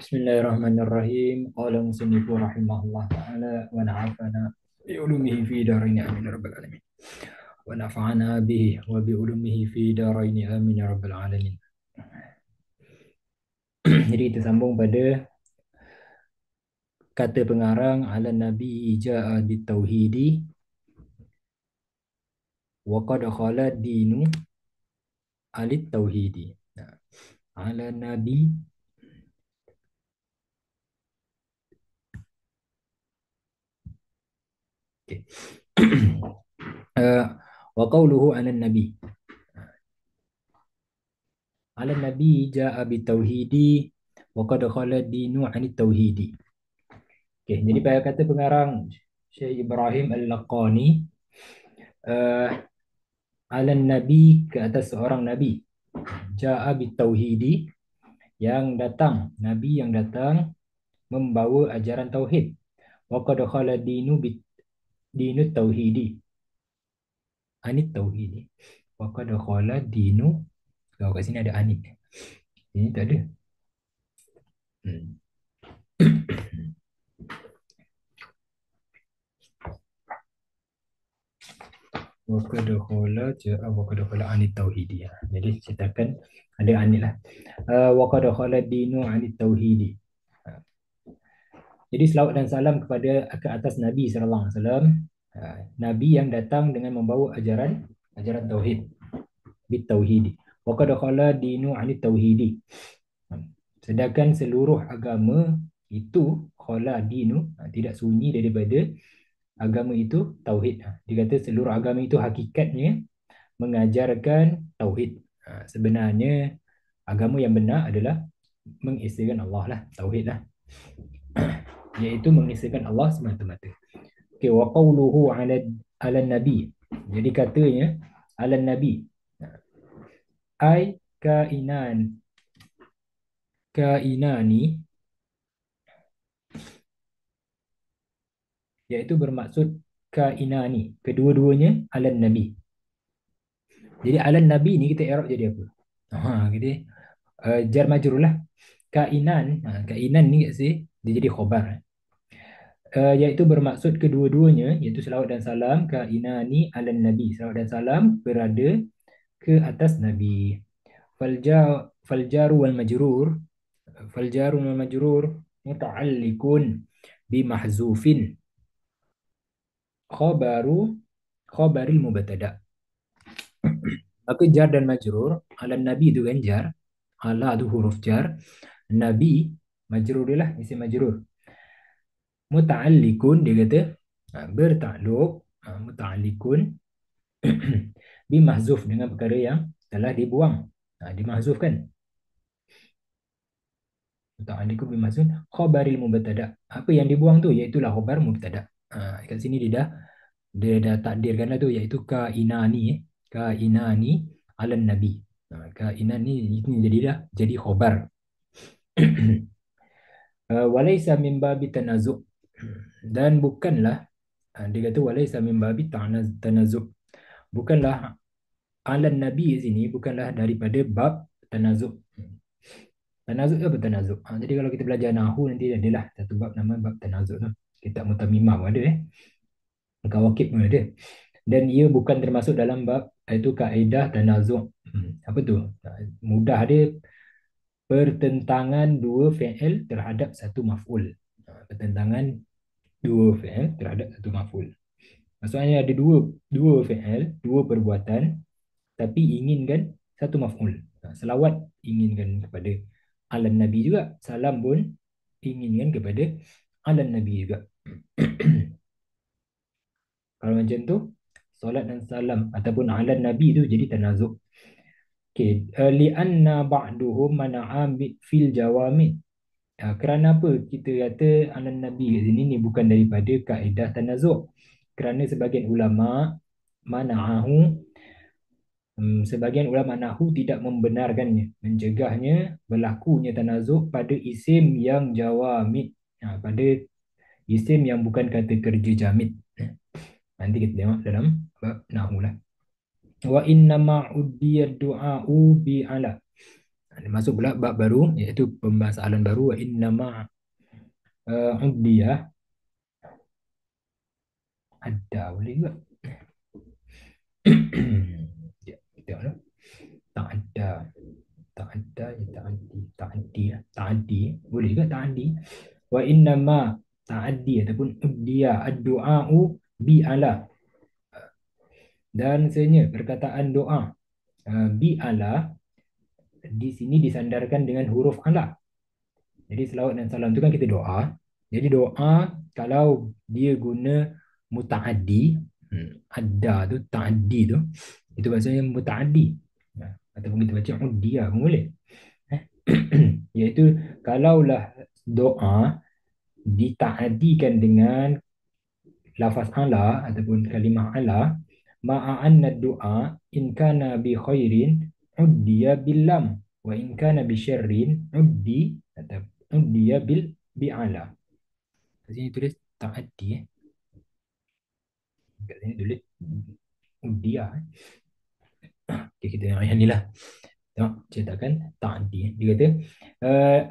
Bismillahirrahmanirrahim. Qala musannifu rahimahullah ta'ala wa na'afana bi ulumihi fi darain amin ya rabbal alamin. Wa nafa'ana bihi wa bi ulumihi fi darain amin ya rabbal alamin. Jadi kita sambung pada kata pengarang ala nabi ja'a bitauhidi wa qad khala dinu alit tauhidi. Nah, ala nabi okay. Wa qawluhu ala nabi ala nabi ja'a bitauhidi wa qad khala dinu alit tauhidi. Okay, jadi pada kata pengarang Syekh Ibrahim Al-Laqani, uh, ala nabi ke atas seorang nabi, ja'a bitauhidi, yang datang, nabi yang datang membawa ajaran tauhid. Wa qad khala dinu tauhidi anit tauhidi. Wa qad khala dinu, kalau kat sini ada anit, ini tak ada. Wa qad khala ja'a wa qad khala anit tauhidi. Jadi cetakan ada anit lah. Wa qad khala dinu anit tauhidi. Jadi selawat dan salam kepada ke atas Nabi sallallahu alaihi wasallam, nabi yang datang dengan membawa ajaran tauhid, bit tauhidi. Wa qad khala dinu anit tauhidi. Sedangkan seluruh agama itu khala dinu, tidak sunyi daripada agama itu tauhid. Dia kata seluruh agama itu hakikatnya mengajarkan tauhid. Sebenarnya agama yang benar adalah mengesahkan Allah lah, tauhid lah, iaitu mengesahkan Allah semata-mata. Okay, wa qawluhu ala nabi. Jadi katanya ala nabi, ai kainani, iaitu bermaksud kainani, kedua-duanya ala nabi. Jadi ala nabi ni kita i'rab jadi apa? Jadi jar majrur lah. Kainan ni kat sini dia jadi khabar. Iaitu bermaksud kedua-duanya, iaitu selawat dan salam kainani ala nabi, selawat dan salam berada ke atas nabi. Faljaru wal majrur, faljaru wal majrur muta'alliqun bi mahzufin khabaril mubtada. Maka jar dan majrur, ala nabi itu kan jar, ala itu huruf jar, nabi majrur dia lah, isim majrur. Muta'alliqun dia kata bertakluk, muta'alliqun bimahzuf, dengan perkara yang telah dibuang, dimahzufkan. Muta'alliqun bimahzuf khabaril mubtada. Apa yang dibuang tu iaitulah khabar mubtada. Kat sini dia dah takdirkan lah tu, iaitu kainani ala nabi. Kainan ni jadi dah jadi khabar. Walaysa min babi tanazuk, dan bukanlah, dia kata walaysa min babi tanazuk, bukanlah ala nabi sini, bukanlah daripada bab tanazuk. Tanazuk apa tanazuk? Jadi kalau kita belajar nahu nanti adalah satu bab nama bab tanazuk tu. Kitab Mutamimah pun ada, Kawakib pun ada. Dan ia bukan termasuk dalam bab itu kaedah tanazuk. Apa tu? Mudah dia, pertentangan dua fi'il terhadap satu maf'ul. Pertentangan dua fi'il terhadap satu maf'ul. Maksudnya ada dua fi'il, dua perbuatan, tapi inginkan satu maf'ul. Selawat inginkan kepada ala nabi juga, salam pun inginkan kepada ala nabi juga. Kalau macam tu, solat dan salam ataupun ala nabi tu jadi tanazuk. Okay, li'anna ba'duhum mana'a fil jawami. Kerana apa kita kata ala nabi kat sini ni bukan daripada kaedah tanazuk? Kerana sebagian ulama mana'ahu, sebagian ulama nahu tidak membenarkannya, mencegahnya berlakunya tanazuk pada isim yang jawamid, pada isim yang bukan kata kerja jamid. Nanti kita tengok dalam bab nahu lah. Wa inna ma'uddiyad du'a'u bi ala. Masuk pula bab baru, iaitu pembahasan baru, wa innama uddiyah, ada boleh juga. Ya, kita tengok. Tak ada, tak ada, ya, tak addi, boleh juga tak addi. Wa innama ta'addi ataupun uddiya ad-du'a'u bi ala, dan sebenarnya perkataan doa bi ala di sini disandarkan dengan huruf ala. Jadi selawat dan salam tu kan kita doa. Jadi doa kalau dia guna mutaaddi, ada tu ta'addi tu, itu maksudnya mutaaddi. Ataupun kita baca uddiya pun boleh. Eh? Iaitu kalaulah doa ditaaddikan dengan lafaz ala ataupun kalimah ala, ma'a anna du'a in kana bi khairin uddiya bil lam, wa in kana bi syarrin uddi atau uddiya bi ala. Kat sini tulis ta'addi, kat sini tulis uddiya. Okay, kita tengok yang ni lah. Tengok cetakan ta'addi. Dia kata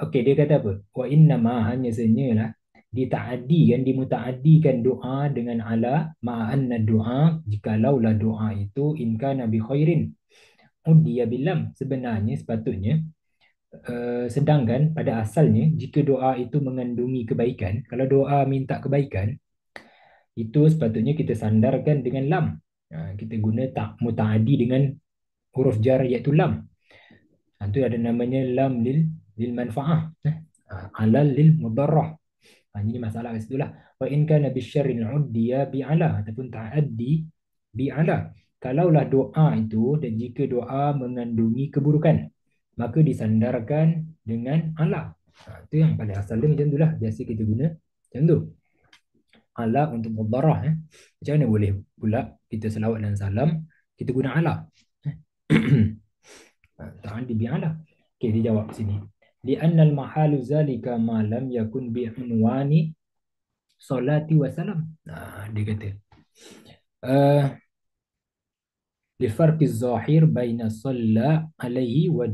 okey, dia kata apa? Wa innama, hanya sahaja lah, ditaaddikan, dimutaaddikan doa dengan ala, ma'anna doa, jikalaulah doa itu in kana bi khairin udiya bilam, sebenarnya sepatutnya sedangkan pada asalnya jika doa itu mengandungi kebaikan, kalau doa minta kebaikan, itu sepatutnya kita sandarkan dengan lam. Kita guna tak mutaaddi dengan huruf jar iaitu lam. Itu ada namanya lam lil manfaah, alal lil mudarrah. Ini masalah kat situ lah. Wa in kana bisyarrin uddiya bi ala, ataupun ta'addi bi ala. Kalaulah doa itu, dan jika doa mengandungi keburukan, maka disandarkan dengan ala. Itu yang paling asal dia macam tu lah. Biasa kita guna macam tu. Ala untuk mudarrah. Macam mana boleh pula kita selawat dan salam kita guna ala? Ta'addi bi ala. Okay, dia jawab sini. Li'annal mahalu zalika ma lam yakun bi'unwani salati wa salam. Dia kata lifarqi zahir baina salla alaihi wa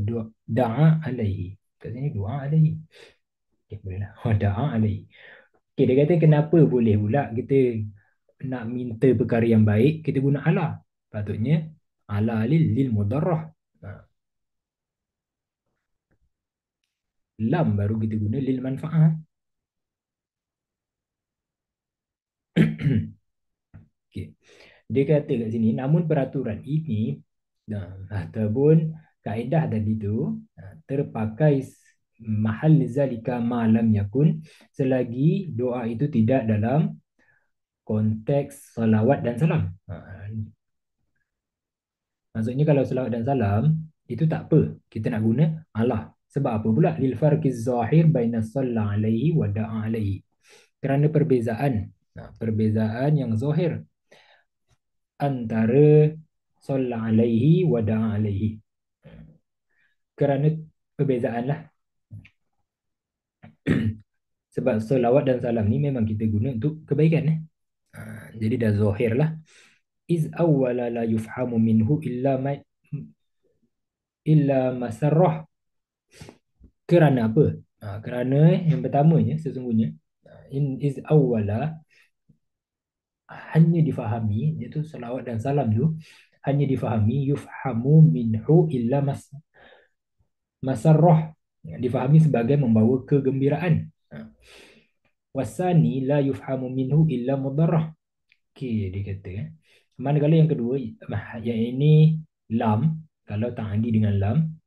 da'a alaihi. Kat sini doa alaihi. Okay, boleh lah. Wa da'a alaihi. Okay, dia kata kenapa boleh pula kita nak minta perkara yang baik kita guna ala? Patutnya ala lil mudarrah. Lam baru kita guna lil manfaah. Okay. Dia kata kat sini, namun peraturan ini ataupun kaedah tadi tu terpakai mahal zalika ma lam yakun, selagi doa itu tidak dalam konteks salawat dan salam. Maksudnya kalau salawat dan salam itu tak apa, kita nak guna Allah. Sebab apa pula? Lil farqiz zahir baina salla alaihi wa da'a alaihi. Kerana perbezaan yang zahir antara salla alaihi wa da'a alaihi. Kerana perbezaan lah. Sebab salawat dan salam ni memang kita guna untuk kebaikan. Jadi dah zahir lah. Iz awwala la yufhamu minhu illa masarrah. Kerana apa? Kerana yang pertamanya sesungguhnya iz awwala, hanya difahami, iaitu salawat dan salam tu hanya difahami, yufhamu minhu illa masarrah, difahami sebagai membawa kegembiraan. Wasani la yufhamu minhu illa mudarrah. Okey, dia kata manakala yang kedua, yang ini lam, kalau ta'adi dengan lam,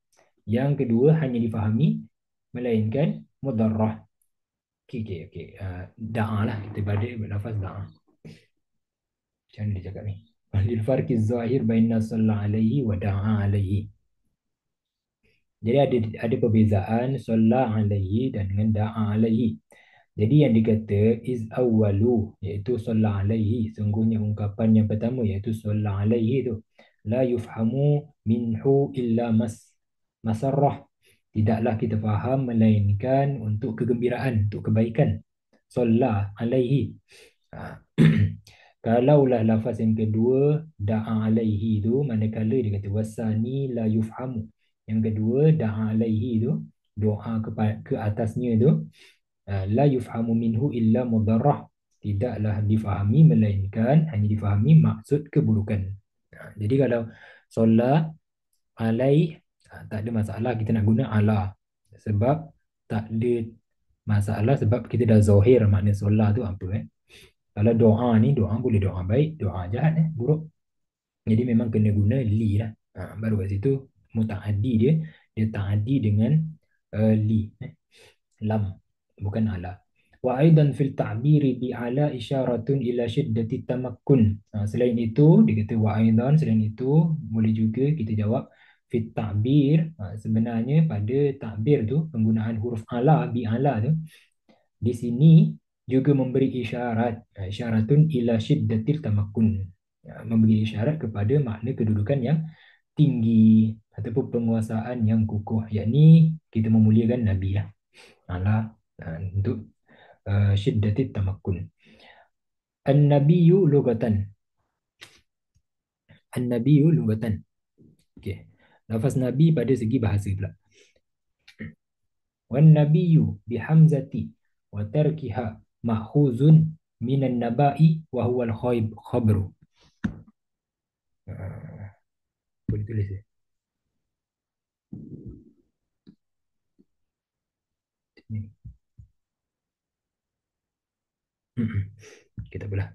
yang kedua hanya difahami melainkan mudarrah. Okey. Da'a lah, kita balik lafaz da'a. Macam mana dia cakap ni? Lil farqi zahir baina salla alaihi wa da'a alaihi. Jadi ada perbezaan salla alaihi dan dengan da'a alaihi. Jadi yang dikata is awwalu, iaitu salla alaihi, sungguhnya ungkapan yang pertama iaitu salla alaihi tu, la yufhamu minhu illa masarrah, tidaklah kita faham melainkan untuk kegembiraan, untuk kebaikan. Salla alaihi. Kalaulah lafaz yang kedua da'a alaihi tu, manakala dia kata wasani la yufhamu, Yang kedua, da'a alaihi tu, doa ke atasnya tu, la yufhamu minhu illa mudarrah, tidaklah difahami melainkan hanya difahami maksud keburukan. Jadi kalau solat alaih, tak ada masalah kita nak guna ala, sebab tak ada masalah sebab kita dah zahir makna solat tu apa. Kalau doa ni, doa boleh doa baik, doa jahat buruk. Jadi memang kena guna li lah. Baru kat situ mutaaddi dia ta'addi dengan li, lam, bukan ala. Wa aidan fil ta'biri bi ala isyaratun ila syiddati tamakkun. Selain itu dia kata wa aidan, selain itu boleh juga kita jawab fit ta'bir, sebenarnya pada takbir tu penggunaan huruf ala, bi ala tu di sini juga memberi isyarat, isyaratun ila syiddatil tamakkun, memberi isyarat kepada makna kedudukan yang tinggi ataupun penguasaan yang kukuh, yakni kita memuliakan Nabi lah. Ala untuk syiddatit tamakkun. An-nabiyyu lugatan. An-nabiyyu lugatan. Okey. Lafaz Nabi pada segi bahasa pula. Wan nabiyyu bihamzati wa tarkiha ma'khuzun minan naba'i wa huwa al-khabru. Boleh tulis ya. Ni. Kita belah.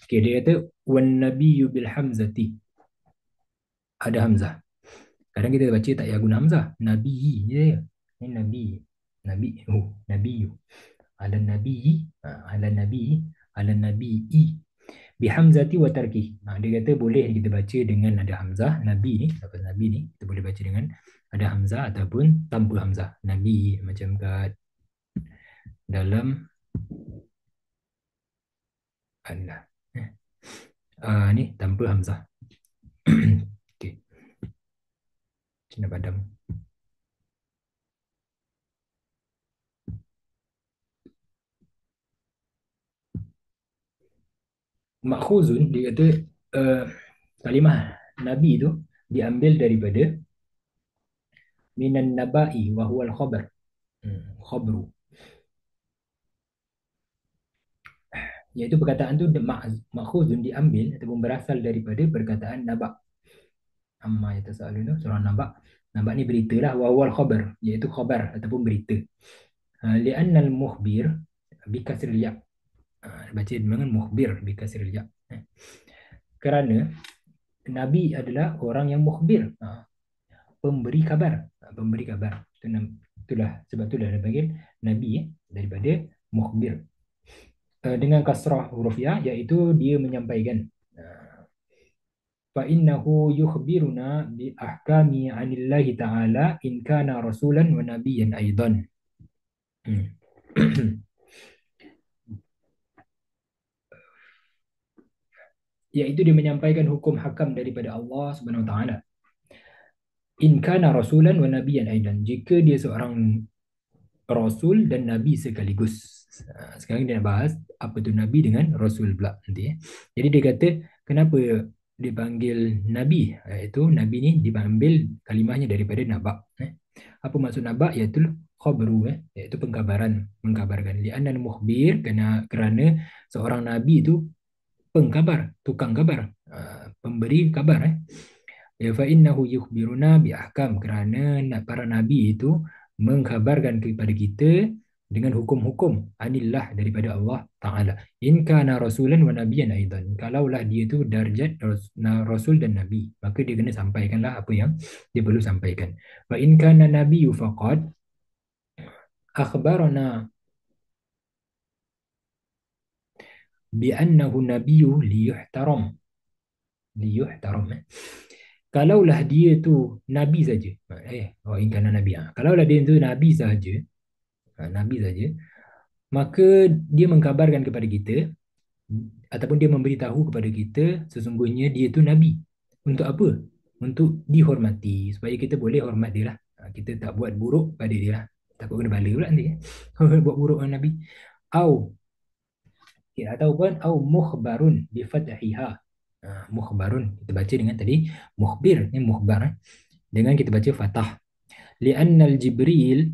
Okay, dia kata wan nabiyyu bil hamzati. Ada hamzah. Kadang kita baca tak payah guna hamzah. Nabi je. Ni nabi. Nabi. Oh, nabiyyu. Ala nabi, ala nabi, ala nabii. Bihamzati wa tarkih. Dia kata boleh kita baca dengan ada hamzah. Nabi ni, lafaz nabi ni kita boleh baca dengan ada hamzah ataupun tanpa hamzah. Nabi macam kat dalam Allah. Ni tanpa hamzah. Okey. Cina padam. Makhuzun dia kata kalimah Nabi tu diambil daripada minan nabai wa huwa al-khabar. Khabru. Iaitu perkataan tu makhuzun diambil ataupun berasal daripada perkataan naba. Amma yatasaaluna, surah naba. Naba ni berita lah, wa huwa al-khabar, iaitu khabar ataupun berita. Li'anna al-mukhbir bi kasril ya. Baca dengan mukhbir bi kasril ya. Kerana Nabi adalah orang yang mukhbir, pemberi kabar, pemberi kabar. Itulah sebab itulah dia panggil Nabi daripada mukhbir. Dengan kasrah huruf ya, iaitu dia menyampaikan. Fa innahu yukhbiruna bi ahkami 'anillahi ta'ala in kana rasulan wa nabiyyan aidan. Iaitu dia menyampaikan hukum hakam daripada Allah Subhanahu wa taala. In kana rasulan wa nabiyyan aidan, jika dia seorang rasul dan nabi sekaligus. Sekarang dia nak bahas apa tu nabi dengan rasul pula nanti. Jadi dia kata kenapa dipanggil nabi, iaitu nabi ni diambil kalimahnya daripada naba. Apa maksud naba? Iaitu khabru, iaitu pengkabaran, mengkabarkan. Li'anna mukhbir, kerana seorang nabi itu pengkabar, tukang kabar, pemberi kabar. Ya, fa innahu yukhbiruna bi ahkam, kerana para nabi itu mengkhabarkan kepada kita dengan hukum-hukum anillah, daripada Allah Ta'ala. In kana rasulan wa nabiyyan aidan, kalaulah dia tu darjat rasul dan nabi, maka dia kena sampaikanlah apa yang dia perlu sampaikan. Fa in kana nabiyyu faqad akhbarana bi annahu nabiyyu liyuhtaram. Liyuhtaram. Kalaulah dia tu nabi saja, in kana nabi, kalaulah dia tu nabi saja, nabi saja, maka dia mengkabarkan kepada kita ataupun dia memberitahu kepada kita sesungguhnya dia tu nabi. Untuk apa? Untuk dihormati, supaya kita boleh hormat dia lah. Kita tak buat buruk pada dia lah. Takut kena bala pula nanti. Buat buruk dengan Nabi. Au, okay, ataupun au mukhbarun bi fathiha. Mukhbarun kita baca dengan tadi mukhbir ni mukhbar dengan kita baca fathah. Li'anna al-Jibril,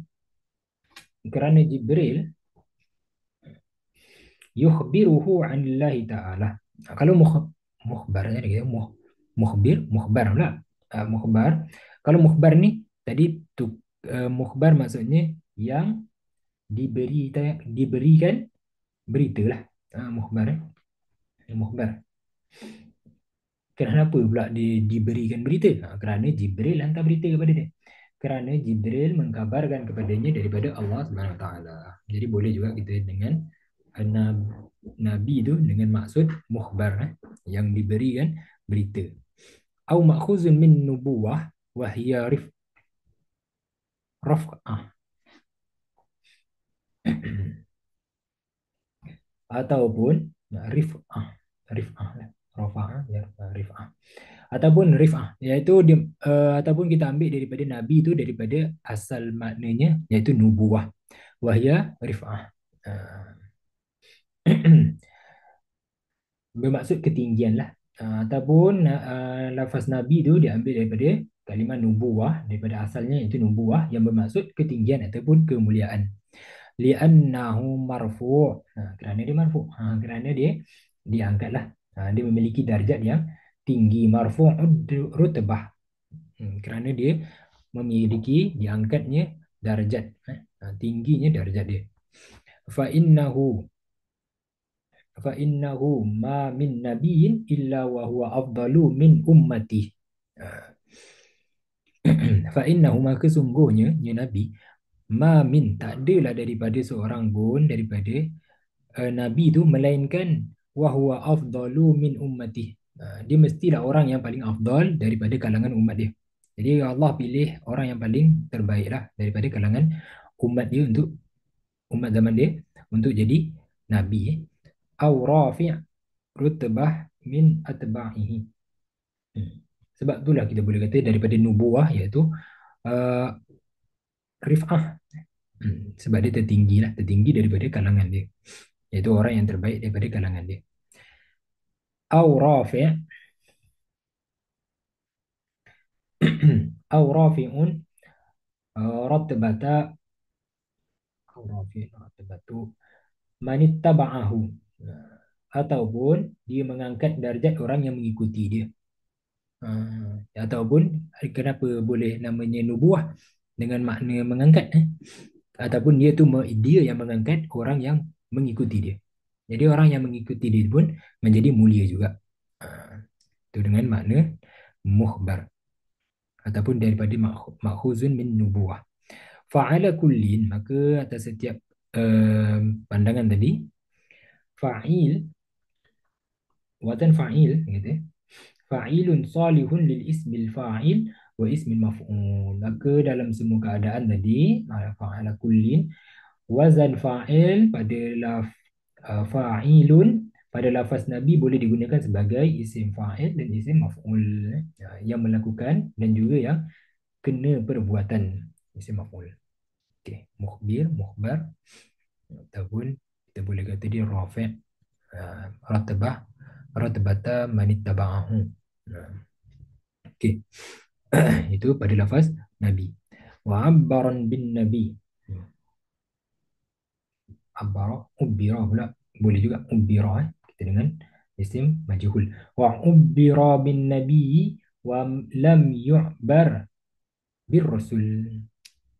kerana Jibril yukhbiruhu 'anillahi ta'ala. Kalau mukhbar tadi kita mukhbir, mukhbar pula. Mukhbar. Kalau mukhbar ni tadi tu mukhbar maksudnya yang diberikan berita lah. Mukhbar mukhbar. Kenapa pula dia diberikan berita? Kerana Jibril hantar berita kepada dia. Kerana Jibril mengkabarkan kepadanya daripada Allah Subhanahu Wa Taala. Jadi boleh juga kita dengan Nabi itu dengan maksud mukhbar yang diberikan berita. Au ma'khuzun min nubuwah wa hiya raf'ah. Ataupun rif'ah, rif'ah lah. Rafa'ah ya, rif'ah. Ataupun rif'ah iaitu dia, ataupun kita ambil daripada nabi itu daripada asal maknanya iaitu nubuwah. Wahya rif'ah. Bermaksud ketinggian lah. Ataupun lafaz nabi itu diambil daripada kalimah nubuwah, daripada asalnya iaitu nubuwah yang bermaksud ketinggian ataupun kemuliaan. Li'annahu marfu'. Kerana dia marfu'. Kerana dia diangkatlah. Dia memiliki darjat yang tinggi, marfu'ud rutbah. Kerana dia memiliki diangkatnya darjat, tingginya darjat dia. Fa innahu ma min nabiyyin illa wa huwa afdalu min ummati. Fa innahu, maka sungguhnya ya nabi, ma min, tak adalah daripada seorang pun daripada nabi itu melainkan wa huwa afdalu min ummati. Dia mestilah orang yang paling afdal daripada kalangan umat dia. Jadi Allah pilih orang yang paling terbaik lah daripada kalangan umat dia, untuk umat zaman dia, untuk jadi nabi. Au rafi' rutbah min atba'ihi. Sebab itulah kita boleh kata daripada nubuwah iaitu rif'ah. Sebab dia tertinggi lah, tertinggi daripada kalangan dia, iaitu orang yang terbaik daripada kalangan dia. Au rafi' au rafi'un ratbata au rafi' ratbatu manittaba'ahu. Ataupun dia mengangkat darjat orang yang mengikuti dia. Ataupun kenapa boleh namanya nubuah dengan makna mengangkat, ataupun dia yang mengangkat orang yang mengikuti dia. Jadi orang yang mengikuti dia pun menjadi mulia juga. Itu dengan makna mukhbar ataupun daripada makhuzun min nubuwah. Fa'ala kullin, maka atas setiap pandangan tadi, fa'il, watan fa'il kata, fa'ilun salihun lil ismil fa'il wa ismil maf'ul. Maka dalam semua keadaan tadi, fa'ala kullin, wazan fa'il pada fa'ilun pada lafaz nabi boleh digunakan sebagai isim fa'il dan isim maf'ul, yang melakukan dan juga yang kena perbuatan, isim maf'ul. Okey, mukhbir, mukhbar, ataupun kita boleh kata dia rafi', ratbah, ratbata manittaba'ahu. Okey. Itu pada lafaz nabi. Wa 'abbaran bin nabi. Abbara, ubbira pula boleh juga, ubbira kita dengan isim majhul. Wa ubbira bin nabi wa lam yu'bar bir rasul.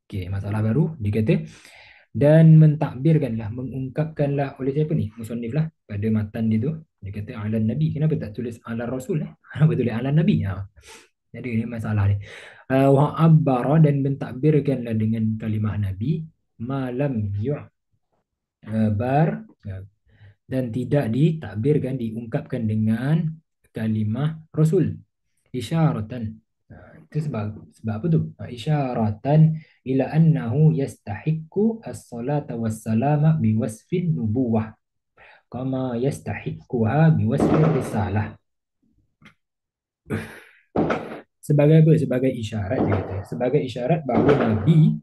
Okey, masalah baru dia kata, dan mentakbirkanlah, mengungkapkanlah oleh siapa ni? Musannif lah pada matan dia tu. Dia kata ala nabi. Kenapa tak tulis ala rasul? Kenapa tulis ala nabi? Jadi ini masalah ni. Wa abbara, dan mentakbirkanlah dengan kalimah nabi, malam yu'bar, dan tidak ditakbirkan, diungkapkan dengan kalimah rasul, isyaratan. Itu sebab apa tu? Isyaratan ila annahu yastahiqqu as-salata was-salama biwasfin nubuwah kama yastahiqquha biwasfin risalah. Sebagai apa? Sebagai isyarat dia kata. Sebagai isyarat bahawa Nabi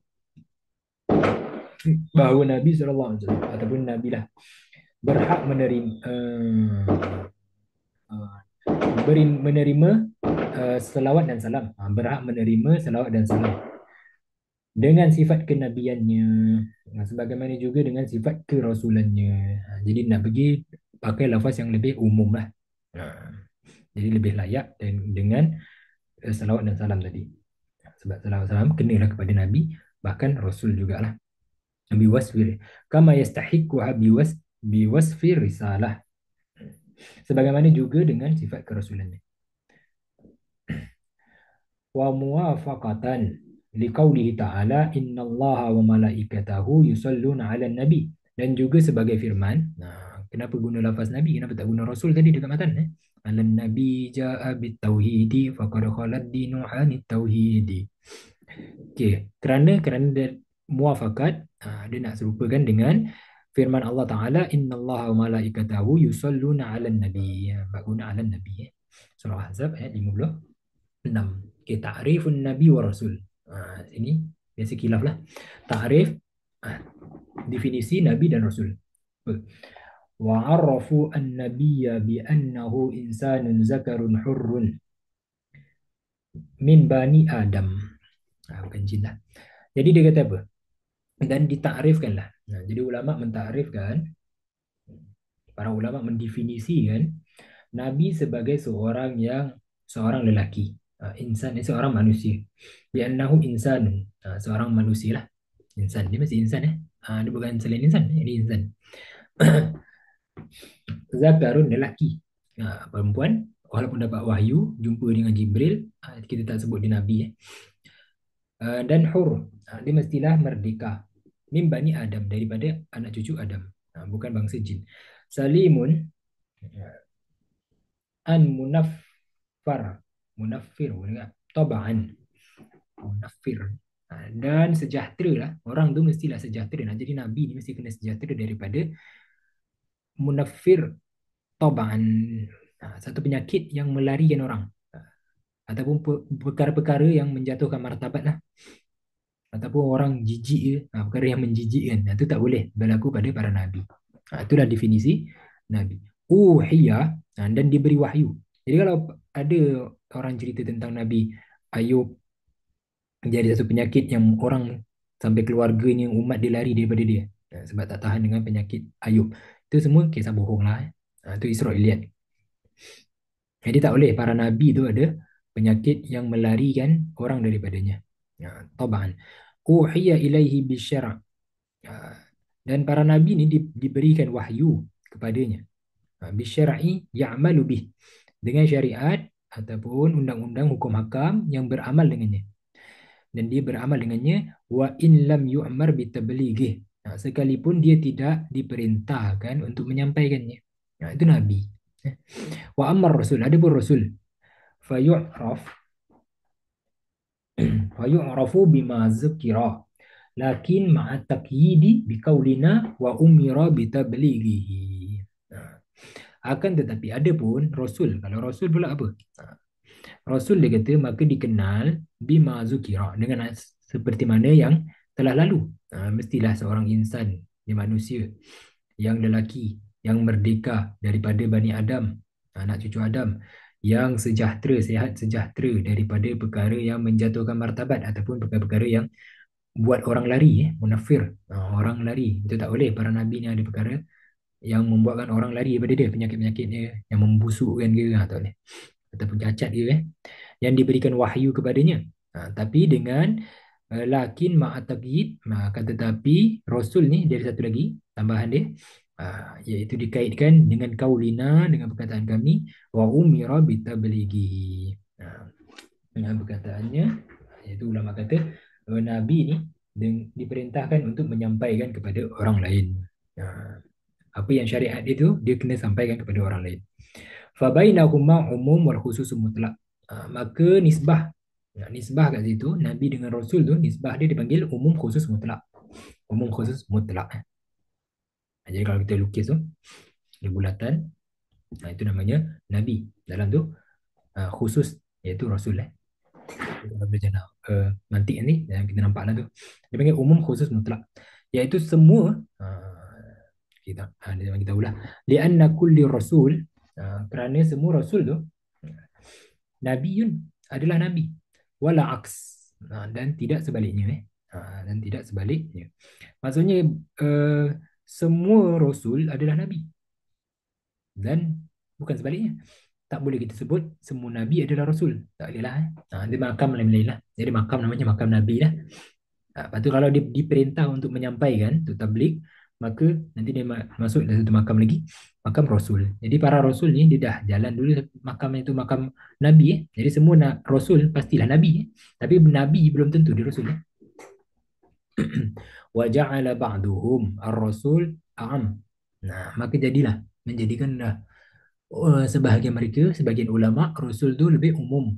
bahawa Nabi SAW ataupun Nabi lah berhak menerima menerima selawat dan salam. Berhak menerima selawat dan salam dengan sifat kenabiannya, sebagaimana juga dengan sifat kerasulannya. Jadi nak pergi pakai lafaz yang lebih umum lah. Jadi lebih layak dengan salawat dan salam tadi. Sebab salawat salam kenalah kepada Nabi, bahkan Rasul jugalah. Biwasfir kama yastahiquha biwasfir risalah. Sebagaimana juga dengan sifat kerasulannya. Wa muwafaqatan liqaulihi ta'ala innallaha wa malaikatahu yusalluna 'alan nabi, dan juga sebagai firman. Kenapa guna lafaz nabi, kenapa tak guna rasul tadi dekat matan? Alan nabi ja'a bit tauhidi faqad khalat dinu hanit tauhidi. Okey, kerana dia muafakat, dia nak serupakan dengan firman Allah Taala innallaha wa malaikatahu yusalluna 'alan nabi. Bab guna 'alan nabi. Surah Ahzab ayat 56. Okey, ta'rifun nabi wa rasul. Ini biasa khilaf lah. Ta'rif, definisi nabi dan rasul. Wa 'arafu an-nabiyya bi annahu insanun zakarun hurrun min bani Adam. Bukan jin lah. Jadi dia kata apa? Dan ditakrifkanlah. Jadi ulama mentakrifkan, para ulama mendefinisikan Nabi sebagai seorang lelaki. Insan ni seorang manusia. Bi'annahu insan, seorang manusia lah. Insan, dia masih insan dia bukan selain insan, dia insan. Zakarun, lelaki. Perempuan, walaupun dapat wahyu, jumpa dengan Jibril, kita tak sebut dia Nabi. Dan hur, dia mestilah merdeka. Min bani Adam, daripada anak cucu Adam, bukan bangsa jin. Salimun an munaffir tabaan, munaffir, dan sejahtera lah. Orang tu mestilah sejahtera. Nak jadi Nabi ni mesti kena sejahtera daripada munaffir tabaan, satu penyakit yang melarikan orang, ataupun perkara-perkara yang menjatuhkan martabat lah, ataupun orang jijik je, perkara yang menjijikkan, itu tak boleh berlaku pada para Nabi. Itulah definisi Nabi. Uhiya, dan diberi wahyu. Jadi kalau ada orang cerita tentang Nabi Ayub jadi satu penyakit yang orang sampai keluarganya, umat dia lari daripada dia, sebab tak tahan dengan penyakit Ayub, itu semua kisah bohong lah. Itu Israeliat. Jadi tak boleh para Nabi tu ada penyakit yang melarikan orang daripadanya. Taban. Uhiya ilaihi bisyara'. Dan para Nabi ni diberikan wahyu kepadanya. Bisyara'i ya'malu bih. Dengan syariat ataupun undang-undang hukum hakam yang beramal dengannya. Dan dia beramal dengannya wa in lam yu'mar bitablighih. Sekalipun dia tidak diperintahkan untuk menyampaikannya. Itu Nabi. Wa ammar rasul, ada pun rasul. Fayu'rafu bima zukira. Lakin ma'at taqyidi biqaulina wa umira bitablighihi. Akan tetapi ada pun rasul. Kalau rasul pula apa? Rasul dia kata maka dikenal bima zukira, dengan seperti mana yang telah lalu. Mestilah seorang insan, dia manusia yang lelaki, yang merdeka daripada Bani Adam, anak cucu Adam, yang sejahtera, sehat sejahtera daripada perkara yang menjatuhkan martabat ataupun perkara-perkara yang buat orang lari, munafir, orang lari. Itu tak boleh. Para Nabi ni ada perkara yang membuatkan orang lari daripada dia, penyakit-penyakit dia yang membusukkan dia, tak boleh, ataupun cacat dia yang diberikan wahyu kepadanya. Tapi dengan lakin ma'ataqid, maka tetapi rasul ni dari satu lagi tambahan dia, iaitu dikaitkan dengan kaulina, dengan perkataan kami, wa umira bitablighihi, dengan perkataannya, iaitu ulama kata Nabi ni diperintahkan untuk menyampaikan kepada orang lain. Apa yang syariat itu dia kena sampaikan kepada orang lain. Fa bainahuma umum wal khusus mutlak. Maka nisbah kat situ Nabi dengan Rasul tu, nisbah dia dipanggil umum khusus mutlak. Umum khusus mutlak. Jadi kalau kita lukis tu di bulatan, itu namanya Nabi. Dalam tu khusus iaitu Rasul. Kita boleh nanti ni yang kita nampak lah tu, dia panggil umum khusus mutlak. iaitu semua kita dia bagi tahulah lianna kulli rasul kerana semua rasul tu nabiyun adalah nabi wala aks dan tidak sebaliknya dan tidak sebaliknya maksudnya uh, semua rasul adalah nabi dan bukan sebaliknya tak boleh kita sebut semua nabi adalah rasul tak boleh lah dia makam lain-lain lah jadi makam namanya makam nabi lah. Lepas tu kalau dia diperintah untuk menyampaikan, untuk tabligh, maka nanti dia masuk dalam satu makam lagi, makam Rasul. Jadi para Rasul ni dia dah jalan dulu makam itu makam Nabi. Jadi semua Rasul pastilah Nabi. Tapi Nabi belum tentu dia Rasul. Wa ja'ala ba'duhum ar-rasul a'am. Nah, maka jadilah menjadikan sebahagian mereka, sebahagian ulama, Rasul tu lebih umum.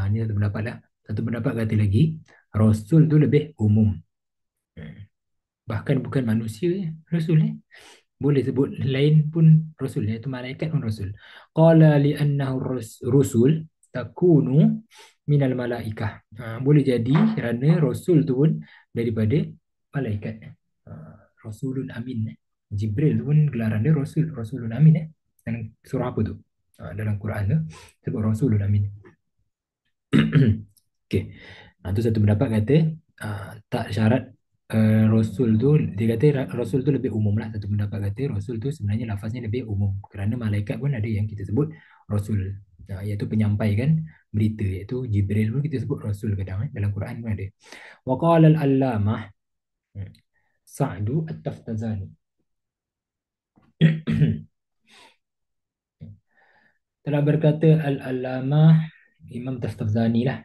Ini satu pendapat lah. Satu pendapat kata lagi, Rasul tu lebih umum. Hmm. Bahkan bukan manusia je, Rasul boleh sebut lain pun Rasul iaitu malaikat pun Rasul. Qala li annahu rusul takunu minal malaikah. Boleh jadi kerana Rasul tu pun daripada malaikat. Rasulun amin. Jibril tu pun gelaran dia Rasul, Rasulun amin dalam surah apa tu? Dalam Quran tu sebut Rasulun amin. Okey. Itu satu pendapat kata tak syarat Rasul tu dia kata Rasul tu lebih umum lah satu pendapat kata Rasul tu sebenarnya lafaznya lebih umum kerana malaikat pun ada yang kita sebut Rasul iaitu penyampai kan berita iaitu Jibril pun kita sebut Rasul kadang dalam Quran pun ada wa qala al-allamah Sa'du at-Taftazani telah berkata al-allamah Imam Taftazani lah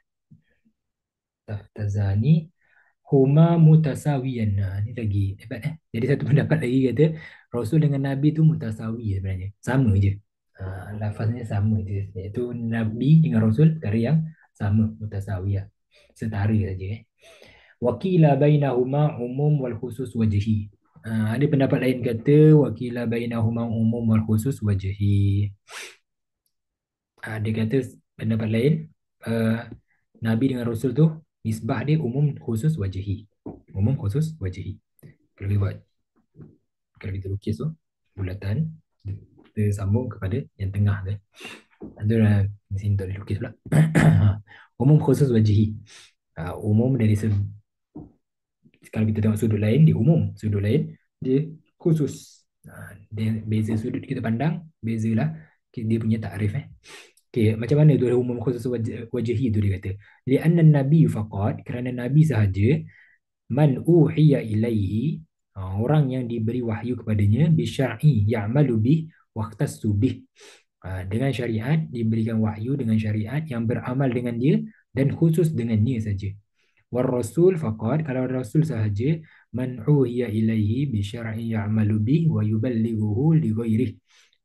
Taftazani huma mutasawiyan. Ni lagi hebat Jadi satu pendapat lagi kata Rasul dengan Nabi tu mutasawi sebenarnya. Sama je. Lafaznya sama je. Iaitu Nabi dengan Rasul perkara yang sama mutasawiyah. Setara saja Wakila bainahuma umum wal khusus wajhi. Ada pendapat lain kata wakila bainahuma umum wal khusus wajhi. Dia kata pendapat lain Nabi dengan Rasul tu nisbah dia umum khusus wajhi. Umum khusus wajhi. Kalau kita buat kalau kita lukis tu bulatan kita sambung kepada yang tengah tu. Adalah di sini tak dilukis pula. Umum khusus wajhi. Umum dari kalau kita tengok sudut lain dia umum, sudut lain dia khusus. Dia beza sudut kita pandang, bezalah dia punya takrif Okay, macam mana tu umum khusus wajhi tu dia kata. Li'anna nabi faqat kerana nabi sahaja man uhiya ilaihi orang yang diberi wahyu kepadanya bi syar'i ya'malu bih waqtasu bih dengan syariat diberikan wahyu dengan syariat yang beramal dengan dia dan khusus dengannya saja. War rasul faqat kalau rasul sahaja man uhiya ilaihi bi syar'i ya'malu bih wa yuballighuhu li ghairihi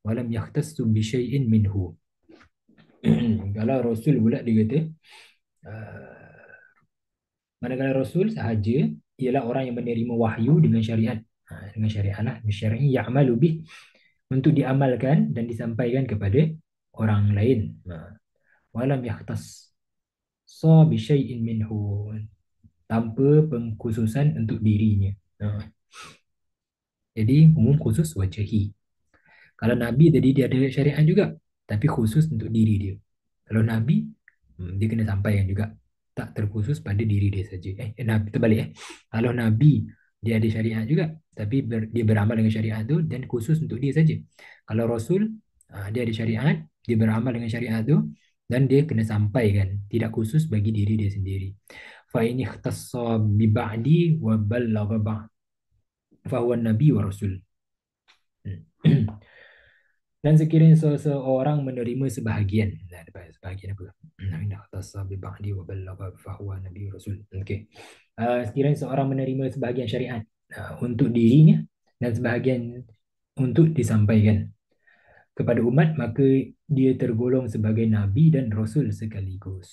wa lam yahtassu bi syai'in minhu. Kalau Rasul pula dia kata manakala Rasul sahaja ialah orang yang menerima wahyu dengan syariat dengan syariat lah syar'i ya'malu bih untuk diamalkan dan disampaikan kepada orang lain walam yahtas sa bi syai'in minhu tanpa pengkhususan untuk dirinya jadi umum khusus wajhi kalau Nabi tadi dia ada syariat juga tapi khusus untuk diri dia kalau Nabi dia kena sampaikan juga tak terkhusus pada diri dia saja Nabi terbalik kalau Nabi dia ada syariat juga tapi dia beramal dengan syariat tu dan khusus untuk dia saja kalau Rasul dia ada syariat dia beramal dengan syariat tu dan dia kena sampaikan tidak khusus bagi diri dia sendiri fa in ikhtassa bi ba'di wa ballagha ba' fa huwa nabi wa rasul dan sekiranya seseorang menerima sebahagian sebahagian apa bi ba'di wa ballagha fa huwa nabi wa rasul okey sekiranya seorang menerima sebahagian syariat untuk dirinya dan sebahagian untuk disampaikan kepada umat maka dia tergolong sebagai nabi dan rasul sekaligus.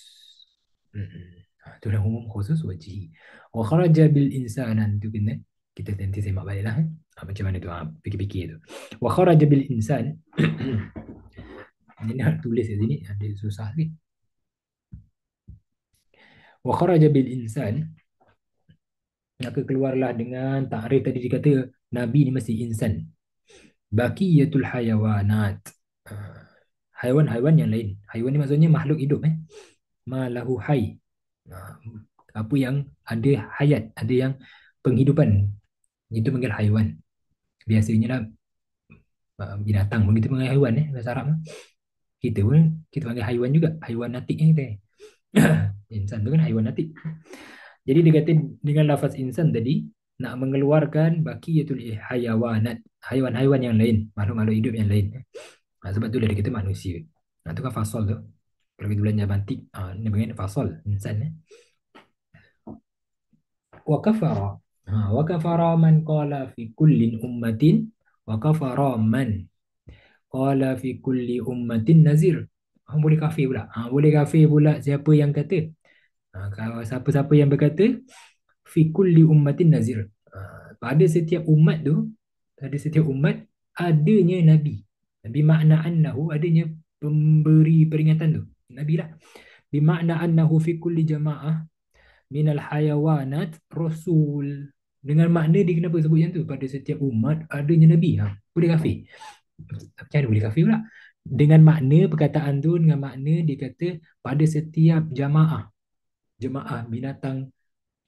Itulah umum khusus wajhi. Wa kharaja bil insanan tu kena kita nanti semak baliklah macam mana tu fikir-fikir tu. Wa kharaja bil insan ini nak tulis di sini ada susah sikit. Wa kharaja bil insan Maka keluarlah dengan takrif tadi dikata Nabi ni mesti insan. Baqiyatul hayawanat. Ah, haiwan-haiwan yang lain. Haiwan ni maksudnya makhluk hidup ma lahu hay. Ah, apa yang ada hayat, ada yang penghidupan. Itu panggil haiwan. Biasanya lah binatang pun kita panggil haiwan bahasa Arab. Kita pun kita panggil haiwan juga. Haiwan natik kita. Insan tu kan haiwan natik. Jadi dia kata dengan lafaz insan tadi nak mengeluarkan baqiyatul hayawanat, haiwan-haiwan yang lain, makhluk-makhluk hidup yang lain. Sebab tu dia kata manusia. Tu kan fasal tu. Kalau kita belajar mantik, ni bagian fasal insan. Wa kafara. Wa kafara man qala fi kulli ummatin wa kafara man qala fi kulli ummatin nazir. Boleh kafir pula. Boleh kafir pula siapa yang kata. Kalau siapa-siapa yang berkata fi kulli ummatin nazir. Pada setiap umat tu, pada setiap umat adanya nabi. Nabi makna annahu adanya pemberi peringatan tu. Nabi lah. Bimakna annahu fi kulli jamaah minal hayawanat rasul. Dengan makna dia kenapa sebut macam tu? Pada setiap umat adanya nabi. Boleh kafir. Macam mana boleh kafir pula? Dengan makna perkataan tu, dengan makna dia kata pada setiap jamaah. Jamaah binatang,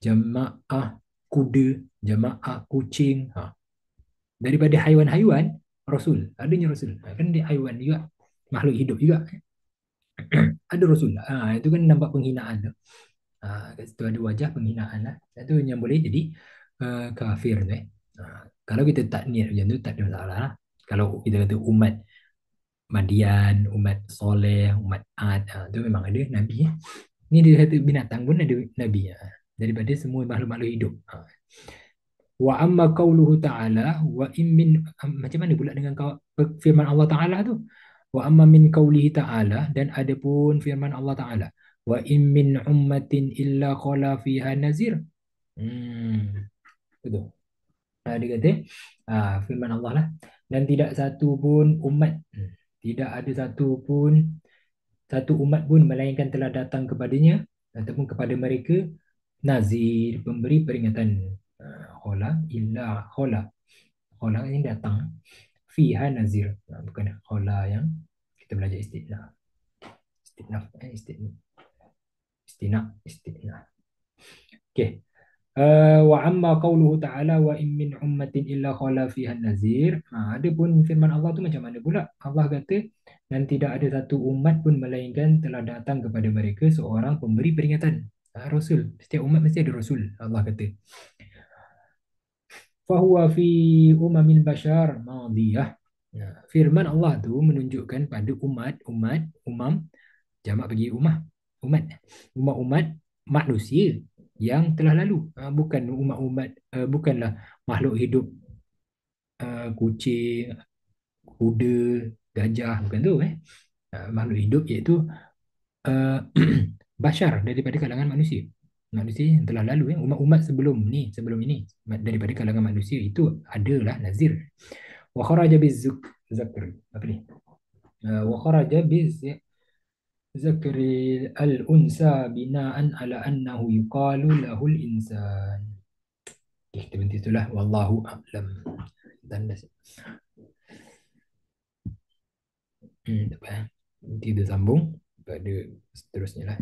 jamaah kuda, jamaah kucing. Daripada haiwan-haiwan, rasul. Adanya rasul. Kan dia haiwan juga. Makhluk hidup juga. Ada rasul. Itu kan nampak penghinaan tu. Kat situ ada wajah penghinaan lah. Itu yang boleh jadi kafir tu. Kalau kita tak niat macam tu, tak ada masalah lah. Kalau kita kata umat Madian, umat Soleh, umat Ad, tu memang ada Nabi. Ni dia kata binatang pun ada Nabi. Daripada semua makhluk-makhluk hidup. Wa amma qauluhu ta'ala wa in min, macam mana pula dengan firman Allah Ta'ala tu? Wa amma min qaulihi ta'ala, dan ada pun firman Allah Ta'ala, wa in min ummatin illa khala fiha nazir. Betul. Dia kata firman Allah lah, dan tidak satu pun umat, tidak ada satu umat pun melainkan telah datang kepadanya ataupun kepada mereka nazir, pemberi peringatan. Khala illa khala, khala yang datang, fiha nazir. Bukan khala yang kita belajar istina, istina, istina, istina. Okey. Wa amma qauluhu ta'ala wa in min ummatin illa khala fiha nazir. Ada pun firman Allah tu macam mana pula? Allah kata dan tidak ada satu umat pun melainkan telah datang kepada mereka seorang pemberi peringatan. Rasul. Setiap umat mesti ada rasul. Allah kata. Fahuwa fi umamil bashar madiyah. Firman Allah tu menunjukkan pada umam, jamak bagi umat manusia yang telah lalu. Bukan umat-umat, bukanlah makhluk hidup, kucing, kuda, gajah, bukan tu. Makhluk hidup iaitu bashar, daripada kalangan manusia. Manusia yang telah lalu, umat-umat sebelum ini daripada kalangan manusia itu adalah nazir. Wa kharaja zakri, apa ni? Wa kharaja zakri al-unsa bina'an ala annahu yuqalu lahul insan. Kita berhenti itulah, wallahu a'lam. Dan nanti kita sambung pada seterusnya lah.